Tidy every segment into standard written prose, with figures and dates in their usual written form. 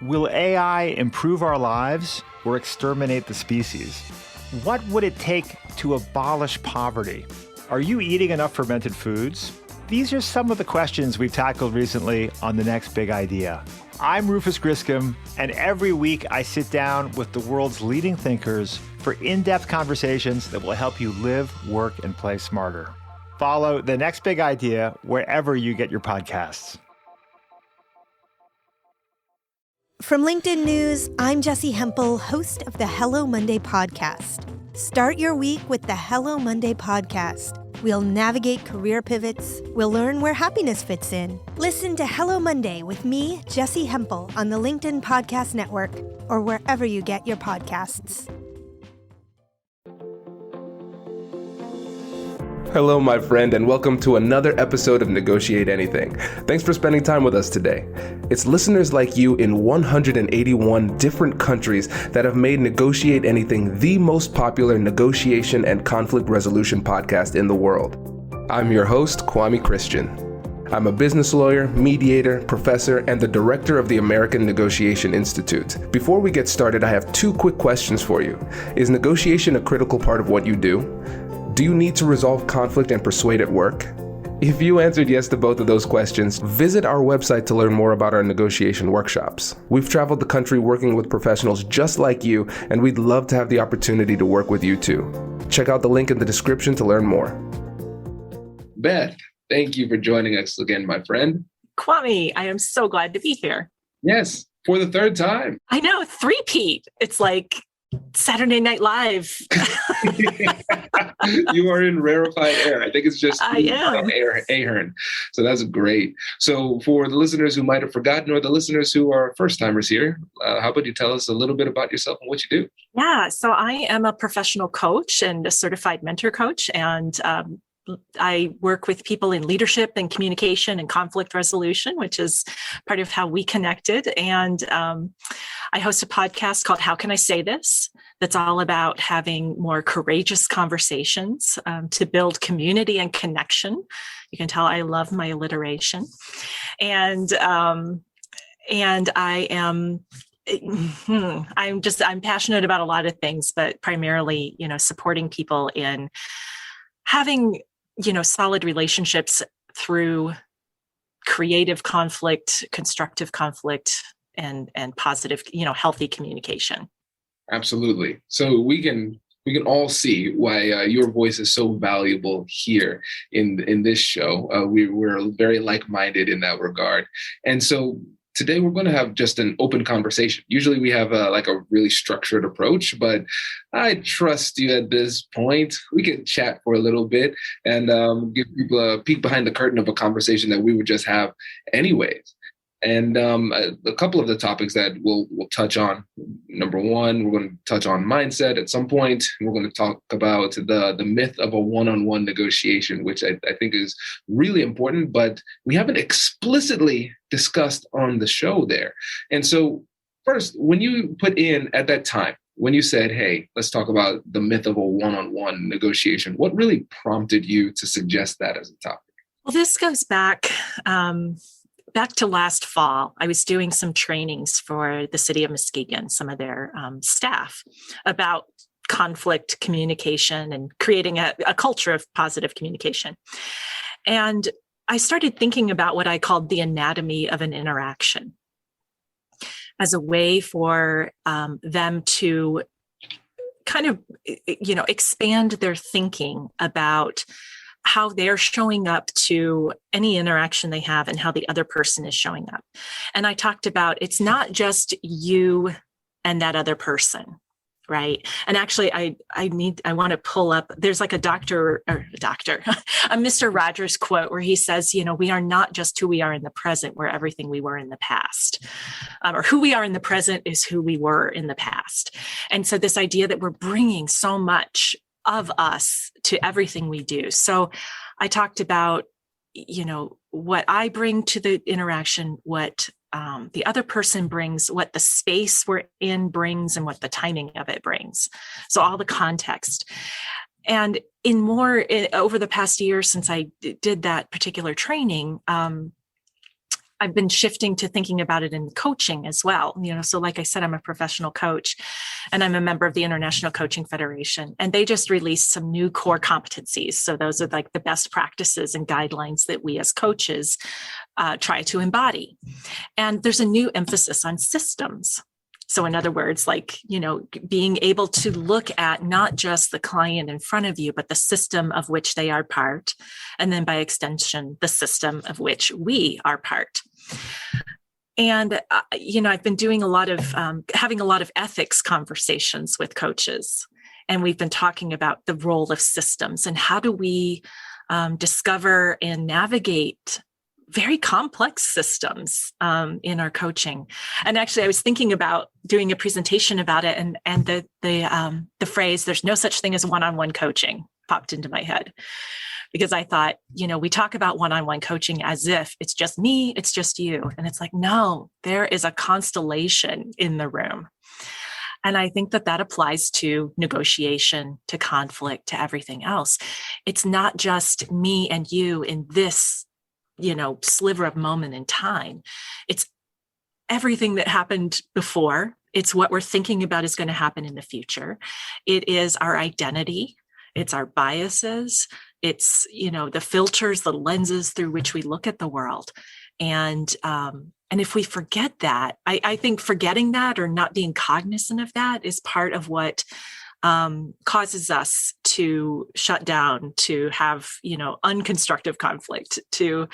Will AI improve our lives or exterminate the species? What would it take to abolish poverty? Are you eating enough fermented foods? These are some of the questions we've tackled recently on The Next Big Idea. I'm Rufus Griscom, and every week I sit down with the world's leading thinkers for in-depth conversations that will help you live, work, and play smarter. Follow The Next Big Idea wherever you get your podcasts. From LinkedIn News, I'm Jessie Hempel, host of the Hello Monday podcast. Start your week with the Hello Monday podcast. We'll navigate career pivots. We'll learn where happiness fits in. Listen to Hello Monday with me, Jessie Hempel, on the LinkedIn Podcast Network or wherever you get your podcasts. Hello, my friend, and welcome to another episode of Negotiate Anything. Thanks for spending time with us today. It's listeners like you in 181 different countries that have made Negotiate Anything the most popular negotiation and conflict resolution podcast in the world. I'm your host, Kwame Christian. I'm a business lawyer, mediator, professor, and the director of the American Negotiation Institute. Before we get started, I have two quick questions for you. Is negotiation a critical part of what you do? Do you need to resolve conflict and persuade at work? If you answered yes to both of those questions, visit our website to learn more about our negotiation workshops. We've traveled the country working with professionals just like you, and we'd love to have the opportunity to work with you too. Check out the link in the description to learn more. Beth, thank you for joining us again, my friend. Kwame, I am so glad to be here. Yes, for the third time. I know, three-peat. It's like Saturday Night Live. You are in rarefied air. I think it's just Ahern. So that's great. So for the listeners who might have forgotten or the listeners who are first-timers here, how about you tell us a little bit about yourself and what you do? Yeah, so I am a professional coach and a certified mentor coach, and I work with people in leadership and communication and conflict resolution, which is part of how we connected. And I host a podcast called How Can I Say This? That's all about having more courageous conversations to build community and connection. You can tell I love my alliteration. And I am I'm passionate about a lot of things, but primarily, supporting people in having solid relationships through creative conflict, constructive conflict, and positive, healthy communication. Absolutely. So we can all see why your voice is so valuable here in this show. We're very like-minded in that regard, and so today we're going to have just an open conversation. Usually we have a really structured approach, but I trust you at this point. We can chat for a little bit and give people a peek behind the curtain of a conversation that we would just have anyways. And a couple of the topics that we'll touch on. Number one, we're going to touch on mindset at some point. We're going to talk about the myth of a one-on-one negotiation, which I think is really important, but we haven't explicitly discussed on the show there. And so first, when you put in at that time, when you said, hey, let's talk about the myth of a one-on-one negotiation, what really prompted you to suggest that as a topic? Well, this goes back to last fall. I was doing some trainings for the city of Muskegon, some of their staff, about conflict communication and creating a culture of positive communication. And I started thinking about what I called the anatomy of an interaction as a way for them to kind of, expand their thinking about how they're showing up to any interaction they have and how the other person is showing up. And I talked about, it's not just you and that other person, right? And actually I want to pull up, there's like a Mr. Rogers quote where he says, we are not just who we are in the present, we're everything we were in the past. Or who we are in the present is who we were in the past. And so this idea that we're bringing so much of us to everything we do. So I talked about, what I bring to the interaction, what the other person brings, what the space we're in brings, and what the timing of it brings. So all the context. And over the past year since I did that particular training, I've been shifting to thinking about it in coaching as well. So like I said, I'm a professional coach and I'm a member of the International Coaching Federation, and they just released some new core competencies. So those are like the best practices and guidelines that we as coaches try to embody. And there's a new emphasis on systems. So in other words, like, being able to look at not just the client in front of you, but the system of which they are part. And then by extension, the system of which we are part. And, I've been doing having a lot of ethics conversations with coaches. And we've been talking about the role of systems and how do we discover and navigate very complex systems in our coaching. And actually, I was thinking about doing a presentation about it, and the phrase "there's no such thing as one-on-one coaching" popped into my head, because I thought, we talk about one-on-one coaching as if it's just me, it's just you, and it's like, no, there is a constellation in the room. And I think that applies to negotiation, to conflict, to everything else. It's not just me and you in this sliver of moment in time. It's everything that happened before. It's what we're thinking about is going to happen in the future. It is our identity. It's our biases. It's, the filters, the lenses through which we look at the world. And if we forget that, I think forgetting that or not being cognizant of that is part of what causes us to shut down, to have, unconstructive conflict, to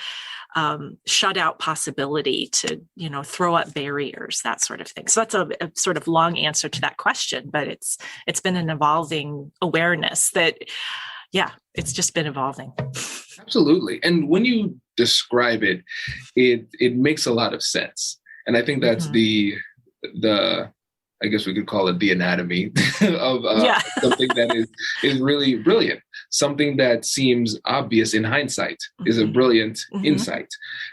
shut out possibility, to, throw up barriers, that sort of thing. So that's a sort of long answer to that question, but it's been an evolving awareness that, it's just been evolving. Absolutely. And when you describe it, it makes a lot of sense. And I think that's the I guess we could call it the anatomy of something that is really brilliant. Something that seems obvious in hindsight is a brilliant insight.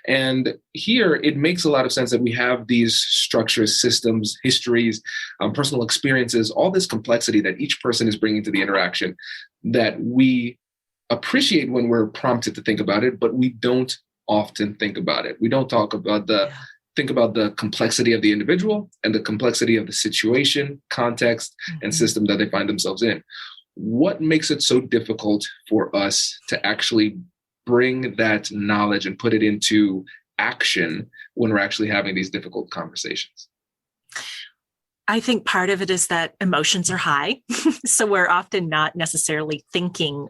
And here it makes a lot of sense that we have these structures, systems, histories, personal experiences, all this complexity that each person is bringing to the interaction that we appreciate when we're prompted to think about it, but we don't often think about it. We don't talk about think about the complexity of the individual and the complexity of the situation, context, and system that they find themselves in. What makes it so difficult for us to actually bring that knowledge and put it into action when we're actually having these difficult conversations? I think part of it is that emotions are high. So we're often not necessarily thinking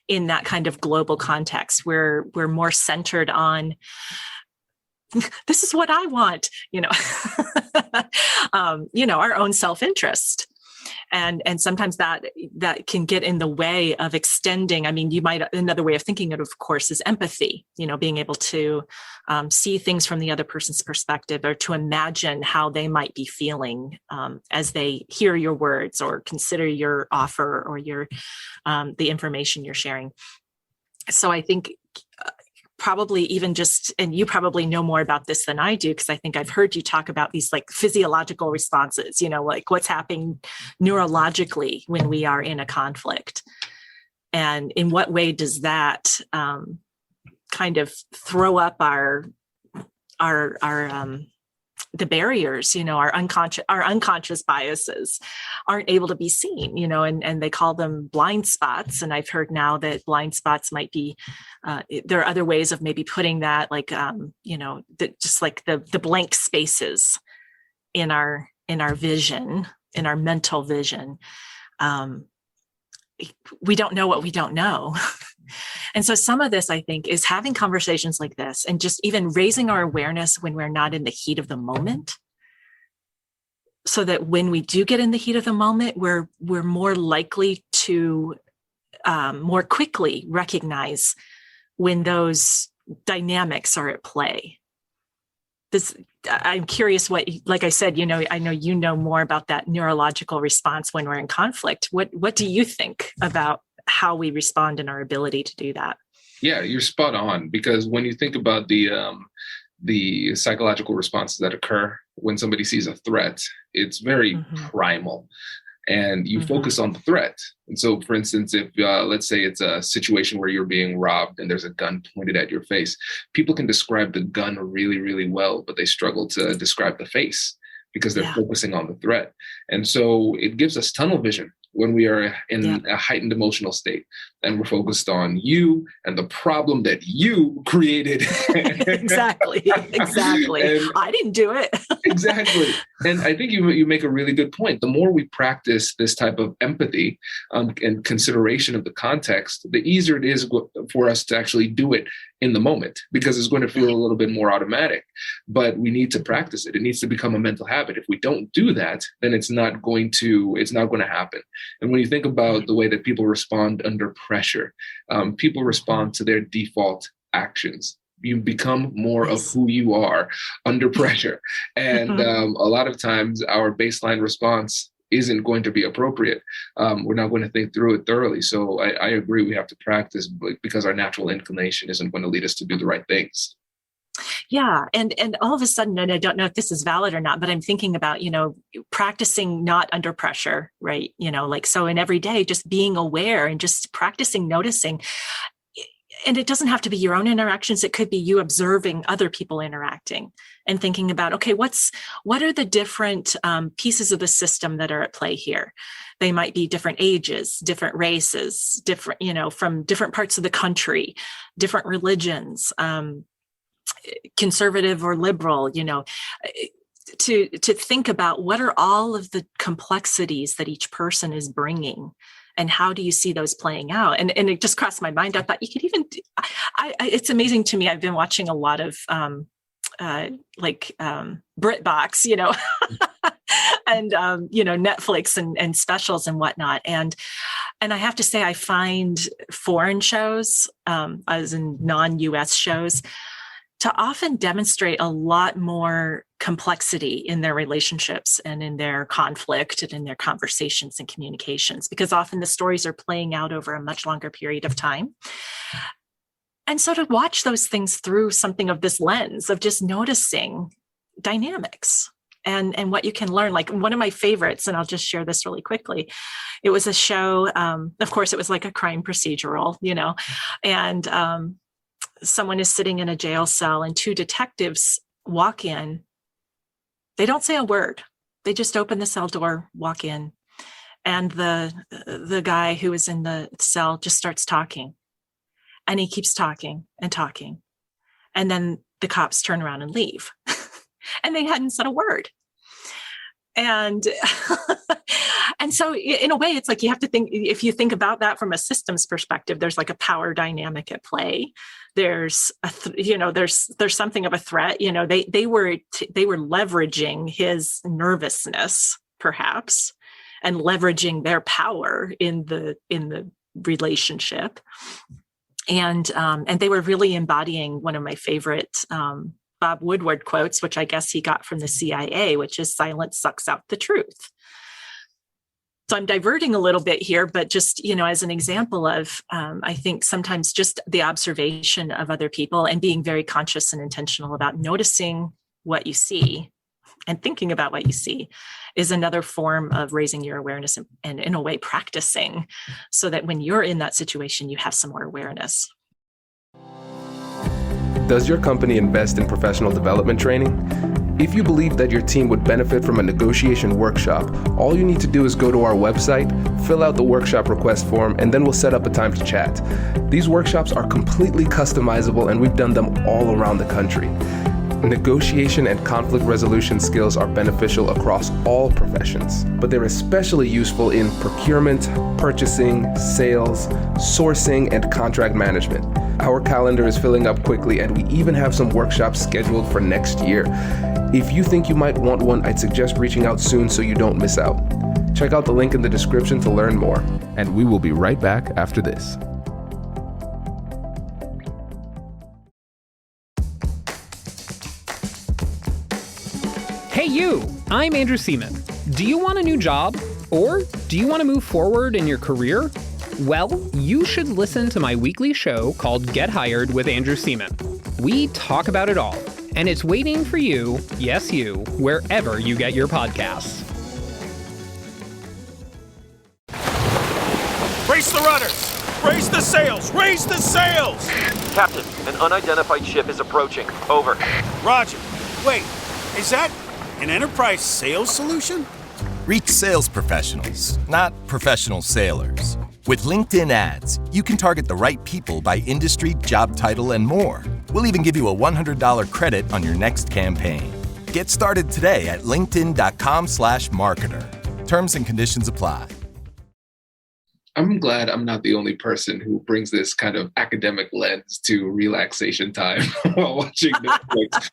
in that kind of global context. We're more centered on, this is what I want, our own self-interest. And sometimes that can get in the way of extending. I mean, another way of thinking it, of course, is empathy, being able to see things from the other person's perspective, or to imagine how they might be feeling as they hear your words or consider your offer or the information you're sharing. So I think probably even just, and you probably know more about this than I do, because I think I've heard you talk about these like physiological responses, like what's happening neurologically when we are in a conflict. And in what way does that kind of throw up the barriers, our unconscious biases aren't able to be seen, and they call them blind spots. And I've heard now that blind spots might be, there are other ways of maybe putting that, like, just like the blank spaces in our vision, in our mental vision. We don't know what we don't know. And so some of this, I think, is having conversations like this and just even raising our awareness when we're not in the heat of the moment, so that when we do get in the heat of the moment, we're more likely to more quickly recognize when those dynamics are at play. I'm curious like I said, I know you know more about that neurological response when we're in conflict. What do you think about how we respond and our ability to do that? Yeah, you're spot on, because when you think about the psychological responses that occur when somebody sees a threat, it's very primal. and you focus on the threat. And so, for instance, if let's say it's a situation where you're being robbed and there's a gun pointed at your face, people can describe the gun really, really well, but they struggle to describe the face because they're focusing on the threat. And so it gives us tunnel vision when we are in a heightened emotional state and we're focused on you and the problem that you created. Exactly. And I didn't do it. Exactly. And I think you make a really good point. The more we practice this type of empathy and consideration of the context, the easier it is for us to actually do it in the moment, because it's going to feel a little bit more automatic. But we need to practice it. It needs to become a mental habit. If we don't do that, then it's not going to happen. And when you think about the way that people respond under pressure, people respond to their default actions. You become more of who you are under pressure. And a lot of times our baseline response isn't going to be appropriate. We're not going to think through it thoroughly. So I agree, we have to practice, because our natural inclination isn't going to lead us to do the right things. Yeah. And all of a sudden, and I don't know if this is valid or not, but I'm thinking about, practicing not under pressure, right? So in every day, just being aware and just practicing noticing. And it doesn't have to be your own interactions. It could be you observing other people interacting and thinking about, okay, what are the different pieces of the system that are at play here? They might be different ages, different races, different, from different parts of the country, different religions, conservative or liberal, to think about what are all of the complexities that each person is bringing. And how do you see those playing out? And it just crossed my mind. I thought you could even, it's amazing to me. I've been watching a lot of BritBox, and, Netflix and specials and whatnot. And I have to say, I find foreign shows, as in non-US shows, to often demonstrate a lot more complexity in their relationships and in their conflict and in their conversations and communications, because often the stories are playing out over a much longer period of time. And so to watch those things through something of this lens of just noticing dynamics and what you can learn. Like one of my favorites, and I'll just share this really quickly. It was a show, of course, it was like a crime procedural, and someone is sitting in a jail cell and two detectives walk in. They don't say a word. They just open the cell door, walk in. And the guy who is in the cell just starts talking. And he keeps talking and talking. And then the cops turn around and leave. And they hadn't said a word. And so in a way, it's like you have to think, if you think about that from a systems perspective, there's like a power dynamic at play. There's there's something of a threat. They were leveraging his nervousness, perhaps, and leveraging their power in the relationship. And they were really embodying one of my favorite Bob Woodward quotes, which I guess he got from the CIA, which is silence sucks out the truth. So I'm diverting a little bit here, but just, as an example of, I think sometimes just the observation of other people and being very conscious and intentional about noticing what you see and thinking about what you see is another form of raising your awareness and in a way practicing so that when you're in that situation, you have some more awareness. Does your company invest in professional development training? If you believe that your team would benefit from a negotiation workshop, all you need to do is go to our website, fill out the workshop request form, and then we'll set up a time to chat. These workshops are completely customizable, and we've done them all around the country. Negotiation and conflict resolution skills are beneficial across all professions, but they're especially useful in procurement, purchasing, sales, sourcing, and contract management. Our calendar is filling up quickly, and we even have some workshops scheduled for next year. If you think you might want one, I'd suggest reaching out soon so you don't miss out. Check out the link in the description to learn more, and we will be right back after this. Hey you, I'm Andrew Seaman. Do you want a new job? Or do you want to move forward in your career? Well, you should listen to my weekly show called Get Hired with Andrew Seaman. We talk about it all, and it's waiting for you, yes you, wherever you get your podcasts. Brace the rudders! Raise the sails! Raise the sails! Captain, an unidentified ship is approaching. Over. Roger. Wait, is that an enterprise sales solution? Reach sales professionals, not professional sailors. With LinkedIn ads, you can target the right people by industry, job title, and more. We'll even give you a $100 credit on your next campaign. Get started today at linkedin.com/marketer. Terms and conditions apply. I'm glad I'm not the only person who brings this kind of academic lens to relaxation time while watching Netflix,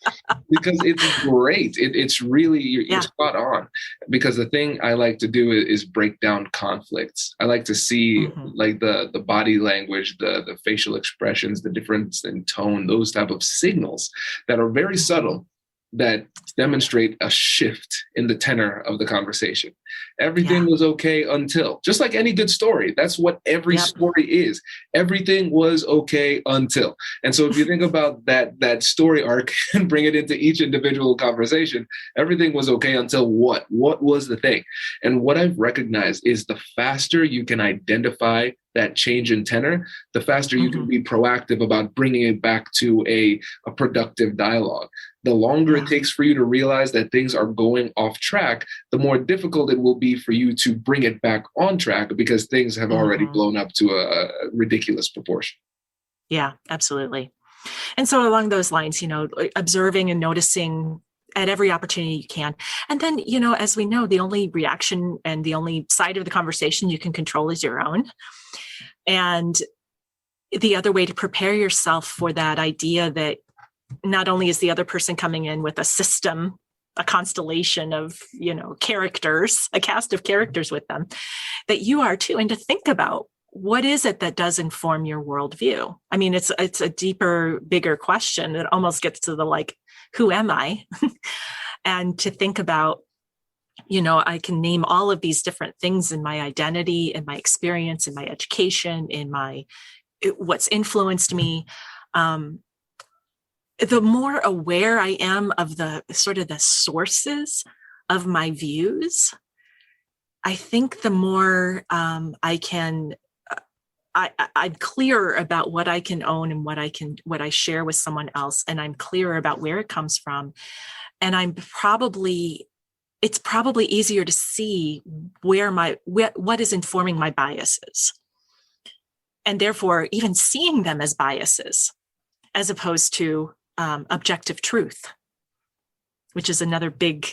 because it's great. It's really, you're spot on. Because the thing I like to do is break down conflicts. I like to see like the body language, the facial expressions, the difference in tone, those type of signals that are very subtle, that demonstrate a shift in the tenor of the conversation. Everything was okay until, just like any good story, that's what every story is. Everything was okay until. And so if you think about that story arc and bring it into each individual conversation, everything was okay until what? What was the thing? And what I've recognized is the faster you can identify that change in tenor, the faster you can be proactive about bringing it back to a productive dialogue. The longer it takes for you to realize that things are going off track, the more difficult it will be for you to bring it back on track, because things have already blown up to a ridiculous proportion. Yeah, absolutely. And so along those lines, observing and noticing at every opportunity you can. And then, as we know, the only reaction and the only side of the conversation you can control is your own. And the other way to prepare yourself for that idea that not only is the other person coming in with a system, a constellation of, characters, a cast of characters with them, that you are too, and to think about what is it that does inform your worldview? I mean, it's a deeper, bigger question. It almost gets to the who am I? And to think about, I can name all of these different things in my identity, in my experience, in my education, in what's influenced me. The more aware I am of the sort of the sources of my views, I think the more I'm clearer about what I can own and what I share with someone else, and I'm clearer about where it comes from. And it's probably easier to see what is informing my biases, and therefore even seeing them as biases, as opposed to objective truth, which is another big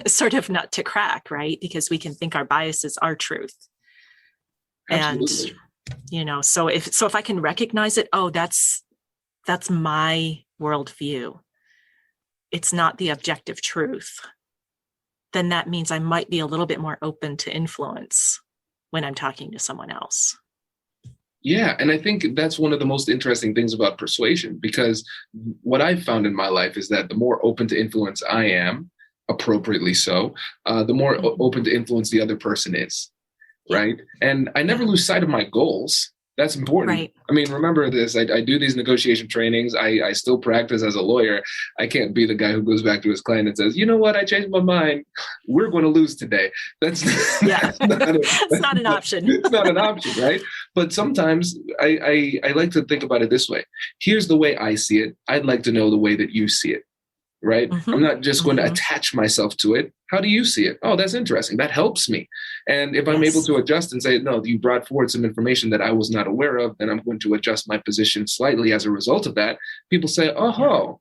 sort of nut to crack, right? Because we can think our biases are truth. Absolutely. And, so if I can recognize it, that's my worldview, it's not the objective truth, then that means I might be a little bit more open to influence when I'm talking to someone else. Yeah, and I think that's one of the most interesting things about persuasion, because what I've found in my life is that the more open to influence I am, appropriately so, the more open to influence the other person is, right? And I never lose sight of my goals. That's important. Right. I mean, remember this, I do these negotiation trainings. I still practice as a lawyer. I can't be the guy who goes back to his client and says, you know what, I changed my mind. We're going to lose today. That's not an option. It's not an option, right? But sometimes I like to think about it this way. Here's the way I see it. I'd like to know the way that you see it, right? I'm not just going to attach myself to it. How do you see it? Oh, that's interesting. That helps me. And if I'm able to adjust and say, no, you brought forward some information that I was not aware of, then I'm going to adjust my position slightly as a result of that. People say, oh,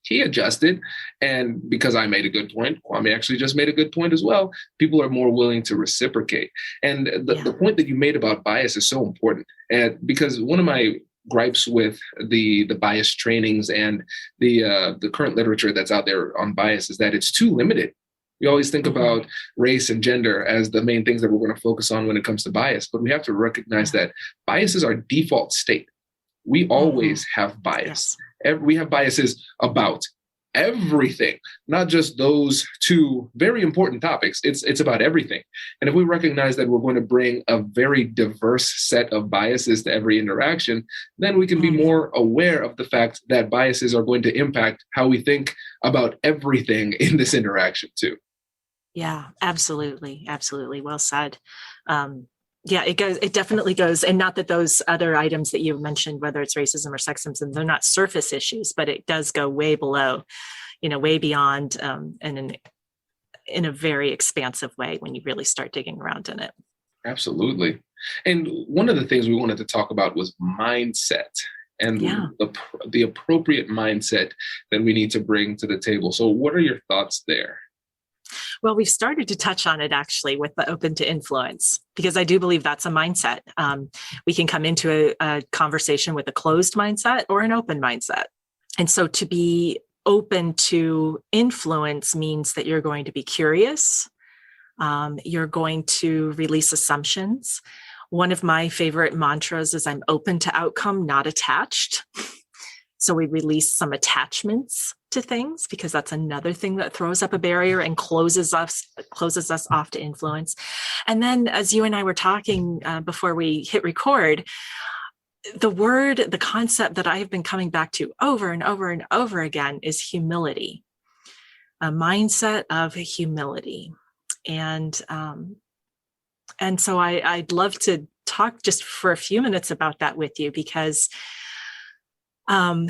he adjusted. And because I made a good point, Kwame actually just made a good point as well. People are more willing to reciprocate. And the point that you made about bias is so important. And because one of my gripes with the bias trainings and the current literature that's out there on bias is that it's too limited. We always think about race and gender as the main things that we're going to focus on when it comes to bias, but we have to recognize that bias is our default state. We always have bias. We have biases about everything, not just those two very important topics. It's about everything. And if we recognize that we're going to bring a very diverse set of biases to every interaction, then we can be more aware of the fact that biases are going to impact how we think about everything in this interaction too. Yeah, absolutely. Absolutely. Well said. Yeah, it definitely goes. And not that those other items that you mentioned, whether it's racism or sexism, they're not surface issues, but it does go way below, way beyond, and in a very expansive way when you really start digging around in it. Absolutely. And one of the things we wanted to talk about was mindset and the appropriate mindset that we need to bring to the table. So what are your thoughts there? Well, we've started to touch on it actually with the open to influence, because I do believe that's a mindset. We can come into a conversation with a closed mindset or an open mindset. And so to be open to influence means that you're going to be curious. You're going to release assumptions. One of my favorite mantras is I'm open to outcome, not attached. So we release some attachments to things, because that's another thing that throws up a barrier and closes us off to influence. And then, as you and I were talking before we hit record, the concept that I have been coming back to over and over and over again is humility, a mindset of humility. And so I'd love to talk just for a few minutes about that with you, because I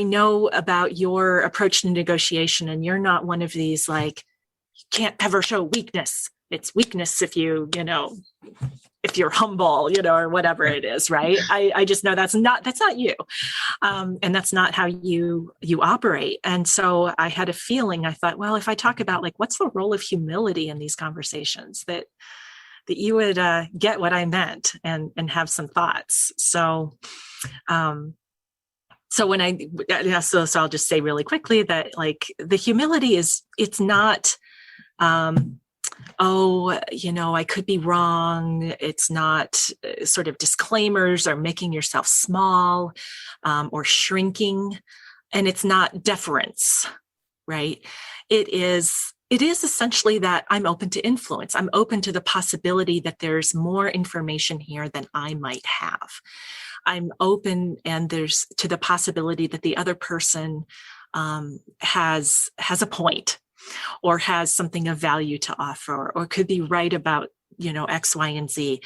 know about your approach to negotiation, and you're not one of these like, you can't ever show weakness. It's weakness if if you're humble, or whatever it is, right? I just know that's not you. And that's not how you operate. And so I had a feeling, I thought, well, if I talk about like, what's the role of humility in these conversations, that you would get what I meant and have some thoughts. So, so I'll just say really quickly that like the humility it's not, I could be wrong. It's not sort of disclaimers or making yourself small or shrinking. And it's not deference, right? It is essentially that I'm open to influence. I'm open to the possibility that there's more information here than I might have. I'm open, and there's to the possibility that the other person has a point, or has something of value to offer, or could be right about, X, Y, and Z.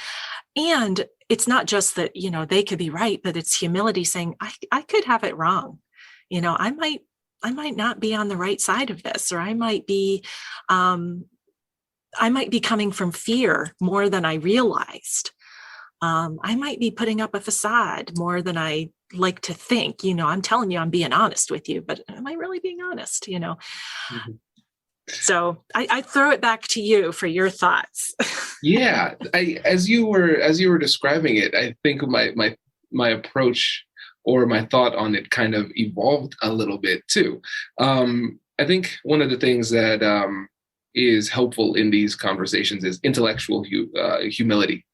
And it's not just that, they could be right, but it's humility saying, I could have it wrong. I might not be on the right side of this, or I might be coming from fear more than I realized. I might be putting up a facade more than I like to think. I'm telling you, I'm being honest with you, but am I really being honest? Mm-hmm. So I throw it back to you for your thoughts. Yeah, as you were describing it, I think my approach or my thought on it kind of evolved a little bit too. I think one of the things that is helpful in these conversations is intellectual humility,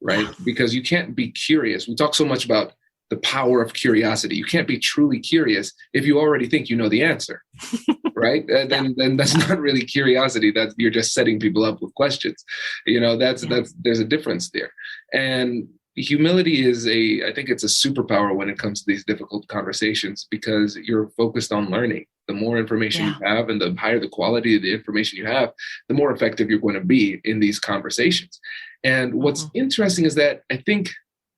right? Yeah. Because you can't be curious. We talk so much about the power of curiosity. You can't be truly curious if you already think you know the answer, right? Then that's not really curiosity. That's you're just setting people up with questions. That's there's a difference there. And humility I think it's a superpower when it comes to these difficult conversations, because you're focused on learning. The more information you have and the higher the quality of the information you have, the more effective you're going to be in these conversations. And what's interesting is that I think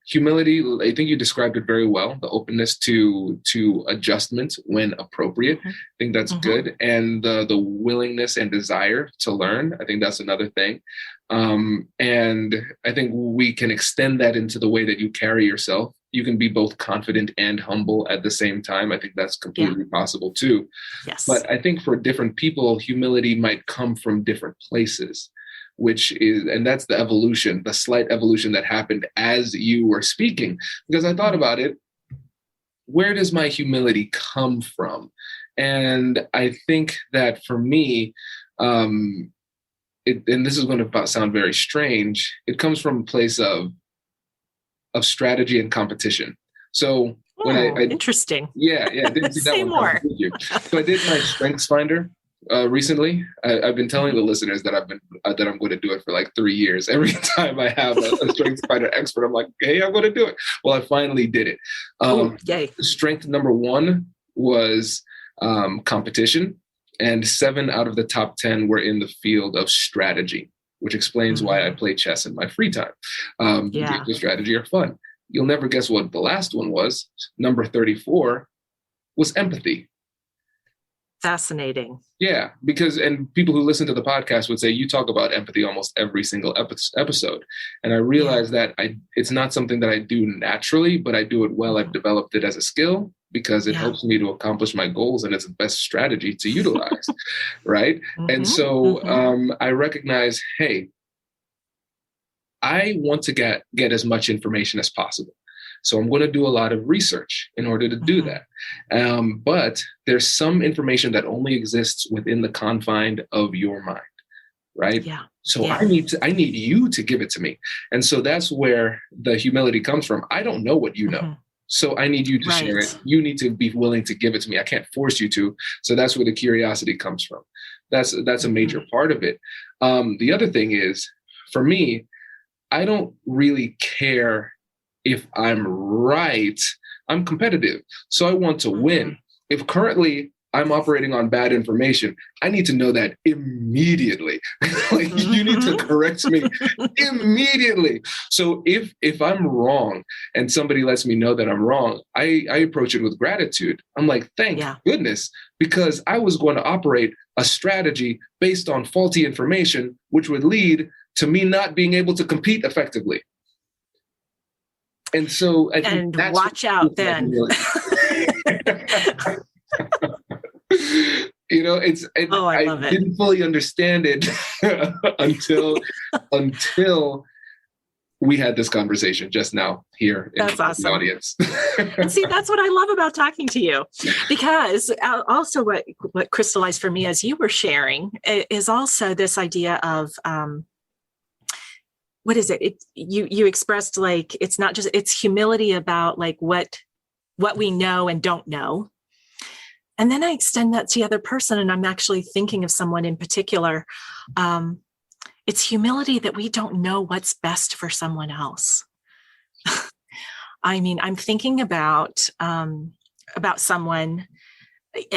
humility, I think you described it very well, the openness to adjustments when appropriate. I think that's good. And the willingness and desire to learn, I think that's another thing. And I think we can extend that into the way that you carry yourself. You can be both confident and humble at the same time. I think that's completely possible too. Yes. But I think for different people, humility might come from different places, and that's the evolution, the slight evolution that happened as you were speaking. Because I thought about it, where does my humility come from? And I think that for me, and this is going to sound very strange, it comes from a place of strategy and competition. So when I interesting. Yeah, I didn't see that Say one more. with you. So I did my Strengths Finder recently. I've been telling the listeners that that I'm going to do it for like 3 years. Every time I have a Strengths Finder expert, I'm like, hey, I'm going to do it. Well, I finally did it. Yay. Strength number 1 was competition, and 7 out of the top 10 were in the field of strategy. which explains why I play chess in my free time. Games of strategy are fun. You'll never guess what the last one was. Number 34 was empathy. Fascinating. Yeah, and people who listen to the podcast would say you talk about empathy almost every single episode. And I realize that it's not something that I do naturally, but I do it well. I've developed it as a skill because it helps me to accomplish my goals, and it's the best strategy to utilize, right? And so I recognize, hey, I want to get as much information as possible. So I'm going to do a lot of research in order to do that. But there's some information that only exists within the confine of your mind, right? Yeah. So I need you to give it to me. And so that's where the humility comes from. I don't know what you know. So I need you to share it. You need to be willing to give it to me. I can't force you to. So that's where the curiosity comes from. That's a major part of it. The other thing is, for me, I don't really care if I'm right. I'm competitive. So I want to win. If currently I'm operating on bad information, I need to know that immediately. Like, you need to correct me immediately. So if I'm wrong and somebody lets me know that I'm wrong, I approach it with gratitude. I'm like, thank goodness, because I was going to operate a strategy based on faulty information, which would lead to me not being able to compete effectively. And so I think that's watch out then. You know, I didn't fully understand it until we had this conversation just now here in the audience. And see, that's what I love about talking to you, because also what crystallized for me as you were sharing is also this idea of, what is it? You expressed like, it's not just, it's humility about like what we know and don't know. And then I extend that to the other person, and I'm actually thinking of someone in particular. It's humility that we don't know what's best for someone else. I mean, I'm thinking about someone,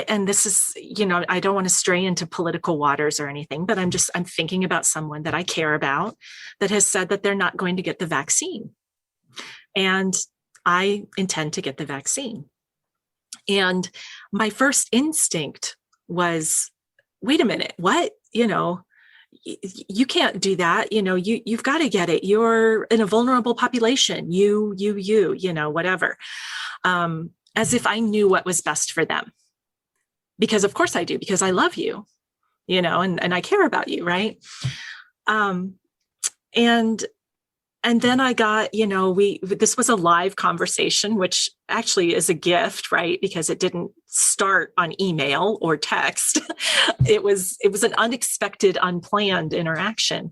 and this is, you know, I don't want to stray into political waters or anything, but I'm thinking about someone that I care about that has said that they're not going to get the vaccine. And I intend to get the vaccine. And my first instinct was, wait a minute, what? You know, you can't do that. You know, you've got to get it. You're in a vulnerable population, you know, whatever. As if I knew what was best for them. Because of course I do, because I love you, you know, and I care about you. Right. And then I got, you know, this was a live conversation, which actually is a gift, right? Because it didn't start on email or text. It was an unexpected, unplanned interaction.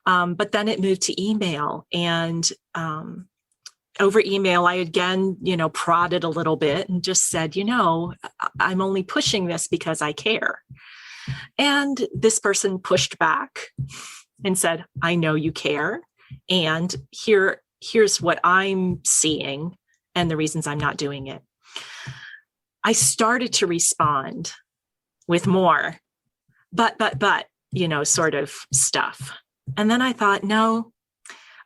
But then it moved to email, and over email, I again, you know, prodded a little bit and just said, you know, I'm only pushing this because I care. And this person pushed back and said, I know you care. And here's what I'm seeing and the reasons I'm not doing it. I started to respond with more, but, you know, sort of stuff. And then I thought, no,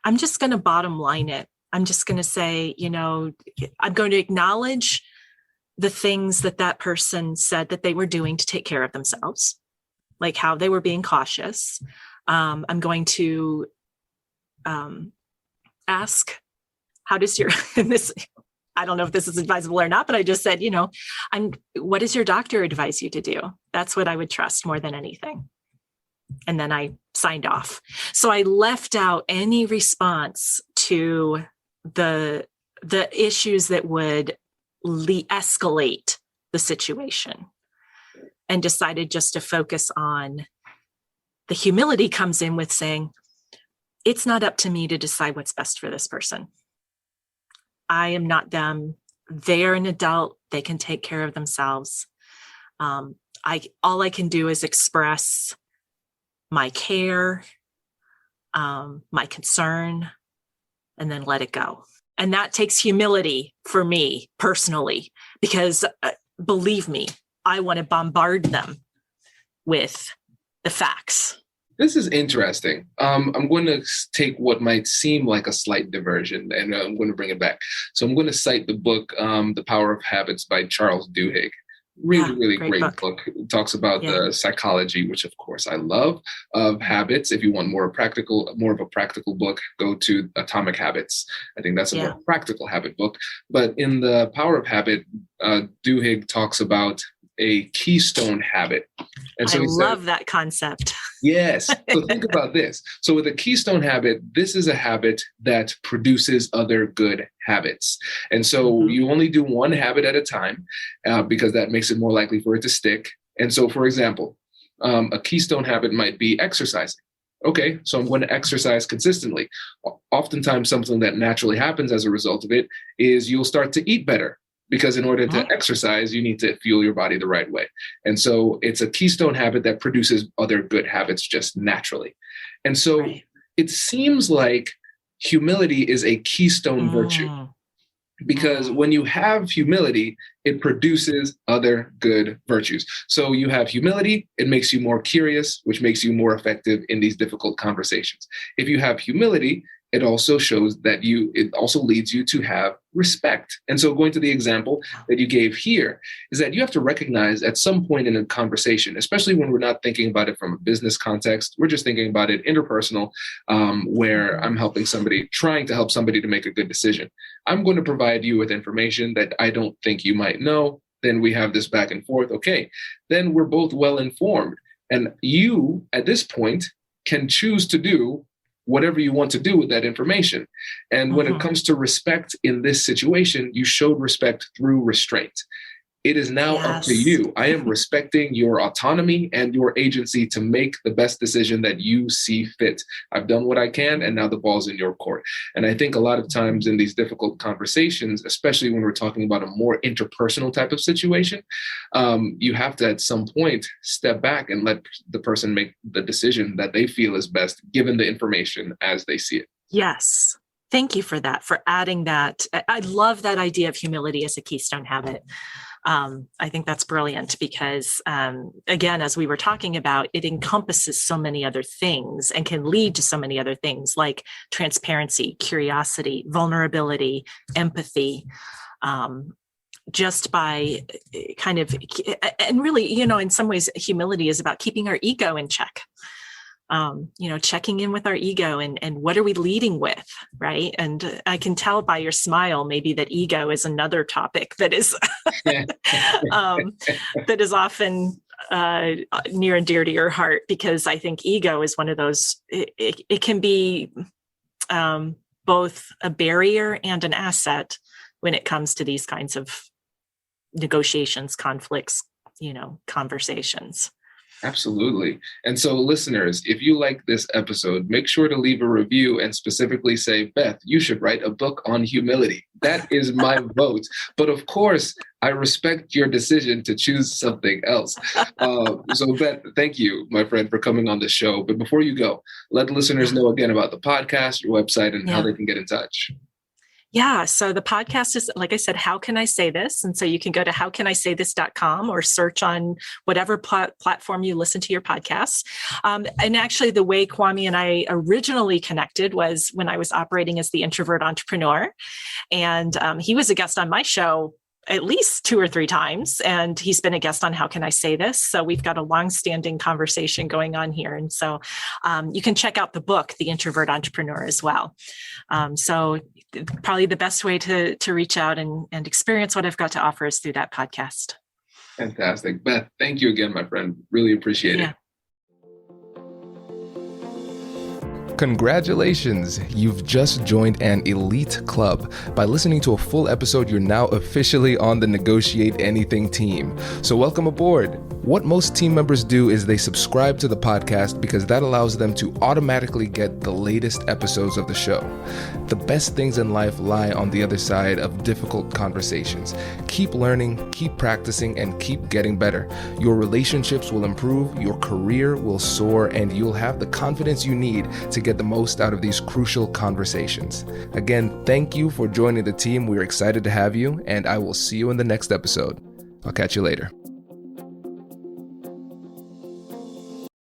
I'm just going to bottom line it. I'm just going to say, you know, I'm going to acknowledge the things that person said that they were doing to take care of themselves, like how they were being cautious. I'm going to ask, how does your, and this, I don't know if this is advisable or not, but I just said, you know, what does your doctor advise you to do? That's what I would trust more than anything. And then I signed off. So I left out any response to the issues that would escalate the situation, and decided just to focus on the humility comes in with saying, it's not up to me to decide what's best for this person. I am not them. They're an adult. They can take care of themselves. All I can do is express my care, my concern, and then let it go. And that takes humility for me personally, because believe me, I want to bombard them with the facts This is interesting. I'm going to take what might seem like a slight diversion, and I'm going to bring it back. So I'm going to cite the book, The Power of Habits by Charles Duhigg. Really great book. It talks about the psychology, which of course I love, of habits. If you want more of a practical book, go to Atomic Habits. I think that's a more practical habit book. But in The Power of Habit, Duhigg talks about a keystone habit. And so I love that concept. Yes. So think about this. So with a keystone habit, this is a habit that produces other good habits. And so you only do one habit at a time because that makes it more likely for it to stick. And so, for example, a keystone habit might be exercising. Okay, so I'm going to exercise consistently. Oftentimes, something that naturally happens as a result of it is you'll start to eat better. Because in order to exercise, you need to fuel your body the right way. And so it's a keystone habit that produces other good habits just naturally. And so it seems like humility is a keystone virtue. Because when you have humility, it produces other good virtues. So you have humility, it makes you more curious, which makes you more effective in these difficult conversations. If you have humility, it also shows that it also leads you to have respect. And so going to the example that you gave here is that you have to recognize at some point in a conversation, especially when we're not thinking about it from a business context, we're just thinking about it interpersonal, where I'm trying to help somebody to make a good decision. I'm going to provide you with information that I don't think you might know. Then we have this back and forth. Okay, then we're both well informed. And you, at this point, can choose to do whatever you want to do with that information. And when it comes to respect in this situation, you showed respect through restraint. It is now up to you. I am respecting your autonomy and your agency to make the best decision that you see fit. I've done what I can, and now the ball's in your court. And I think a lot of times in these difficult conversations, especially when we're talking about a more interpersonal type of situation, you have to at some point step back and let the person make the decision that they feel is best, given the information as they see it. Yes. Thank you for that, for adding that. I love that idea of humility as a keystone habit. I think that's brilliant because, again, as we were talking about, it encompasses so many other things and can lead to so many other things like transparency, curiosity, vulnerability, empathy, just by kind of, and really, in some ways, humility is about keeping our ego in check. Checking in with our ego and what are we leading with, right? And I can tell by your smile, maybe that ego is another topic that is that is often near and dear to your heart, because I think ego is one of those. It can be both a barrier and an asset when it comes to these kinds of negotiations, conflicts, conversations. Absolutely. And so listeners, if you like this episode, make sure to leave a review and specifically say, Beth, you should write a book on humility. That is my vote. But of course, I respect your decision to choose something else. So Beth, thank you, my friend, for coming on the show. But before you go, let listeners know again about the podcast, your website, and how they can get in touch. Yeah. So the podcast is, like I said, How Can I Say This? And so you can go to howcanisaythis.com or search on whatever platform you listen to your podcasts. And actually the way Kwame and I originally connected was when I was operating as the introvert entrepreneur. And he was a guest on my show at least 2 or 3 times. And he's been a guest on How Can I Say This? So we've got a long-standing conversation going on here. And so you can check out the book, The Introvert Entrepreneur, as well. So probably the best way to reach out and experience what I've got to offer is through that podcast. Fantastic. Beth, thank you again, my friend. Really appreciate it. Congratulations! You've just joined an elite club. By listening to a full episode, you're now officially on the Negotiate Anything team. So welcome aboard. What most team members do is they subscribe to the podcast because that allows them to automatically get the latest episodes of the show. The best things in life lie on the other side of difficult conversations. Keep learning, keep practicing, and keep getting better. Your relationships will improve, your career will soar, and you'll have the confidence you need to get the most out of these crucial conversations. Again, thank you for joining the team. We're excited to have you, and I will see you in the next episode. I'll catch you later.